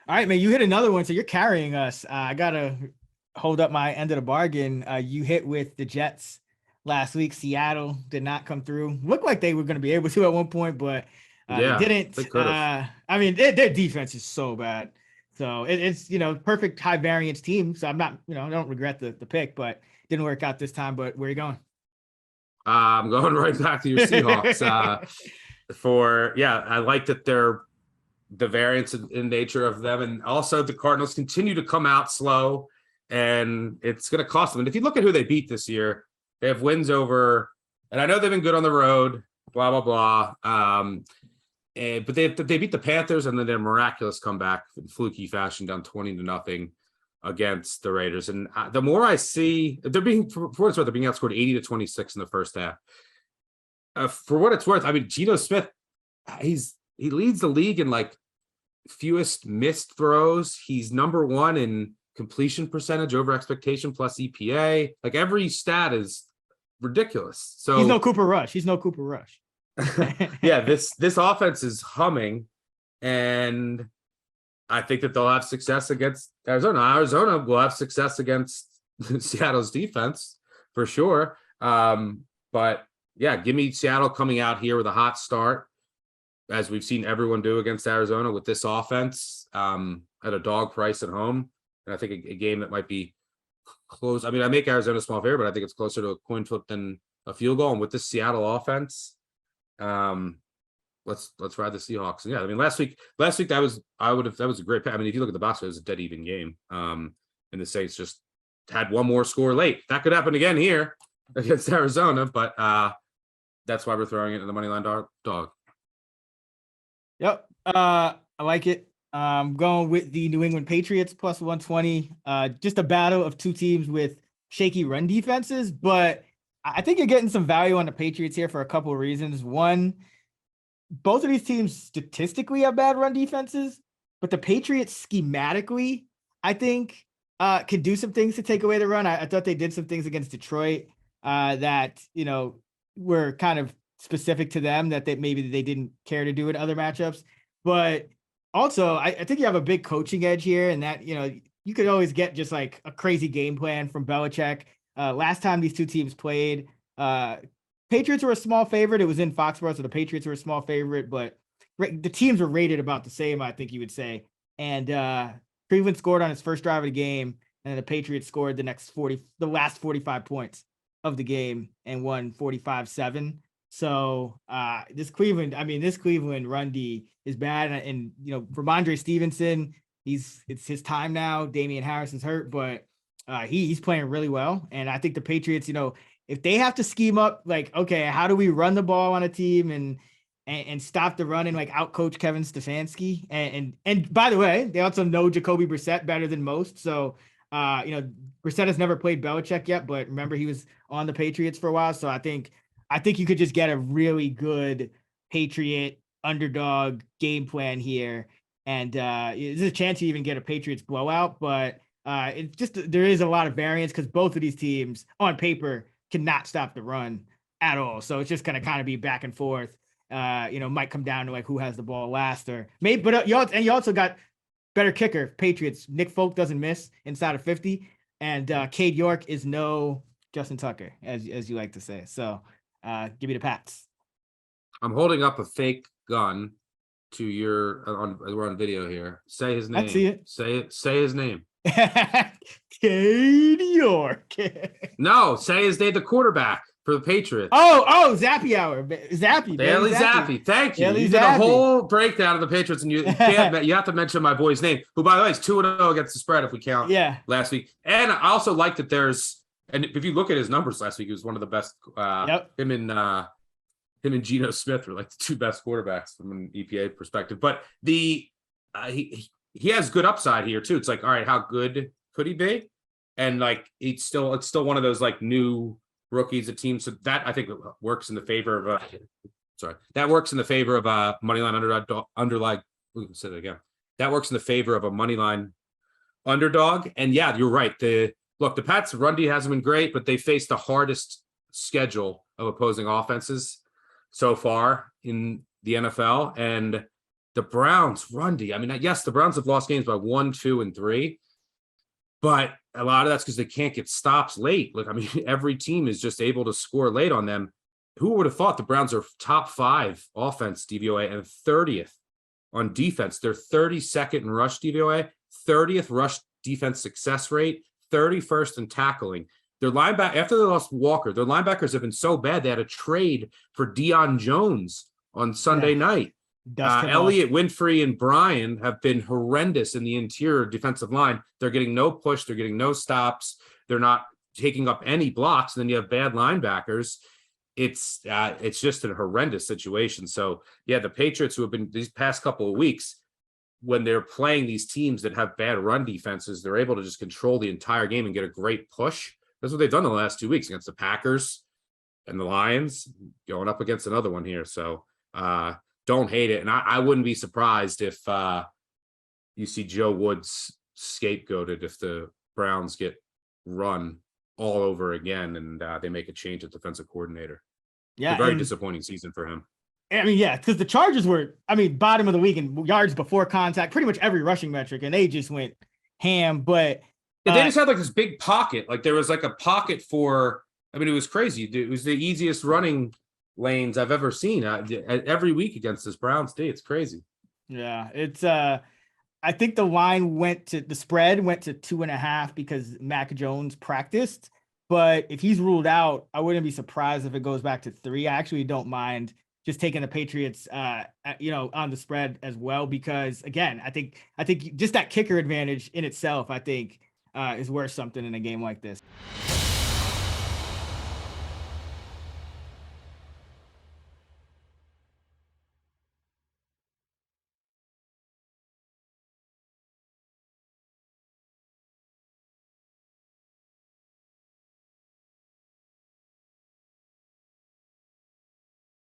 All right, man, you hit another one, so you're carrying us. I gotta hold up my end of the bargain. You hit with the Jets last week. Seattle did not come through. Looked like they were going to be able to at one point, but they Yeah, they didn't. could have. I mean, their defense is so bad. So it's perfect high variance team. So I'm not I don't regret the pick, but didn't work out this time. But where are you going? I'm going right back to your Seahawks. I like that they're the variance in nature of them, and also the Cardinals continue to come out slow, and it's going to cost them. And if you look at who they beat this year, they have wins over, and I know they've been good on the road, blah blah blah. But they beat the Panthers, and then their miraculous comeback in fluky fashion, down 20-0 against the Raiders. And the more I see, they're being for what it's worth, they're being outscored 80-26 in the first half. For what it's worth, I mean, Geno Smith, he leads the league in like fewest missed throws. He's number one in completion percentage over expectation plus EPA. Like every stat is ridiculous. So he's no Cooper Rush. He's no Cooper Rush. Yeah, this offense is humming, and I think that they'll have success against Arizona. Arizona will have success against Seattle's defense for sure. But yeah, give me Seattle coming out here with a hot start, as we've seen everyone do against Arizona with this offense, at a dog price at home. And I think a game that might be close. I mean, I make Arizona a small favorite, but I think it's closer to a coin flip than a field goal. And with this Seattle offense, let's ride the Seahawks. And yeah, I mean, last week that was a great pick. I mean, if you look at the box, it was a dead even game. And the Saints just had one more score late. That could happen again here against Arizona, but that's why we're throwing it in the money line dog. Yep. I like it. Going with the New England Patriots plus 120. Just a battle of two teams with shaky run defenses, but I think you're getting some value on the Patriots here for a couple of reasons. One, both of these teams statistically have bad run defenses, but the Patriots schematically, I think, could do some things to take away the run. I thought they did some things against Detroit that were kind of specific to them that maybe they didn't care to do in other matchups. But also, I think you have a big coaching edge here, and that you could always get just like a crazy game plan from Belichick. Last time these two teams played, Patriots were a small favorite. It was in Foxborough, so the Patriots were a small favorite, but the teams were rated about the same, I think you would say. And Cleveland scored on its first drive of the game, and the Patriots scored the last 45 points of the game and won 45-7. So this Cleveland run D is bad. And for Ramondre Stevenson, it's his time now. Damian Harris is hurt, but he's playing really well. And I think the Patriots, if they have to scheme up, like, okay, how do we run the ball on a team and stop the run and like outcoach Kevin Stefanski? And by the way, they also know Jacoby Brissett better than most. So Brissett has never played Belichick yet, but remember he was on the Patriots for a while. So I think you could just get a really good Patriot underdog game plan here. And there's a chance you even get a Patriots blowout, but it's just there is a lot of variance because both of these teams on paper cannot stop the run at all. So it's just going to kind of be back and forth. Might come down to like who has the ball last or maybe, but you also got better kicker Patriots. Nick Folk doesn't miss inside of 50, and Cade York is no Justin Tucker, as you like to say. So give me the Pats. I'm holding up a fake gun to we're on video here. Say his name. I see it. Say his name. Cade York. No, say his name, the quarterback for the Patriots. Oh, Zappy Hour. Zappy. Bailey Zappy. Thank you. Bailey You did a Zappe. whole breakdown of the Patriots, and you have to mention my boy's name, who, by the way, is 2-0 against the spread if we count last week. And I also like that and if you look at his numbers last week, he was one of the best. Him and Geno Smith were like the two best quarterbacks from an EPA perspective. But he has good upside here too. It's like, all right, how good could he be? And like it's still one of those like new rookies, a team. So that I think works in the favor of moneyline underdog. Say that again. That works in the favor of a moneyline underdog. And yeah, you're right. The Pats run D hasn't been great, but they faced the hardest schedule of opposing offenses so far in the NFL. And the Browns run D. I mean, yes, the Browns have lost games by 1, 2, and 3, but a lot of that's because they can't get stops late. Like, I mean, every team is just able to score late on them. Who would have thought the Browns are top 5 offense DVOA and 30th on defense? They're 32nd in rush DVOA, 30th rush defense success rate, 31st in tackling. Their linebacker, after they lost Walker, their linebackers have been so bad they had a trade for Deion Jones on Sunday night. Elliott, Winfrey, and Bryan have been horrendous in the interior defensive line. They're getting no push. They're getting no stops. They're not taking up any blocks. And then you have bad linebackers. It's just a horrendous situation. So, yeah, the Patriots, who have been these past couple of weeks, when they're playing these teams that have bad run defenses, they're able to just control the entire game and get a great push. That's what they've done the last 2 weeks against the Packers and the Lions, going up against another one here. So, don't hate it. And I wouldn't be surprised if you see Joe Woods scapegoated if the Browns get run all over again and they make a change at defensive coordinator. Yeah. It's a very disappointing season for him. I mean, yeah, because the Chargers were, bottom of the week in yards before contact, pretty much every rushing metric, and they just went ham. But they just had like this big pocket. Like there was like a pocket for, it was crazy. It was the easiest running lanes I've ever seen every week against this Browns D. It's crazy. Yeah, it's I think the spread went to 2.5 because Mac Jones practiced. But if he's ruled out, I wouldn't be surprised if it goes back to 3. I actually don't mind just taking the Patriots on the spread as well, because again, I think just that kicker advantage in itself, I think is worth something in a game like this.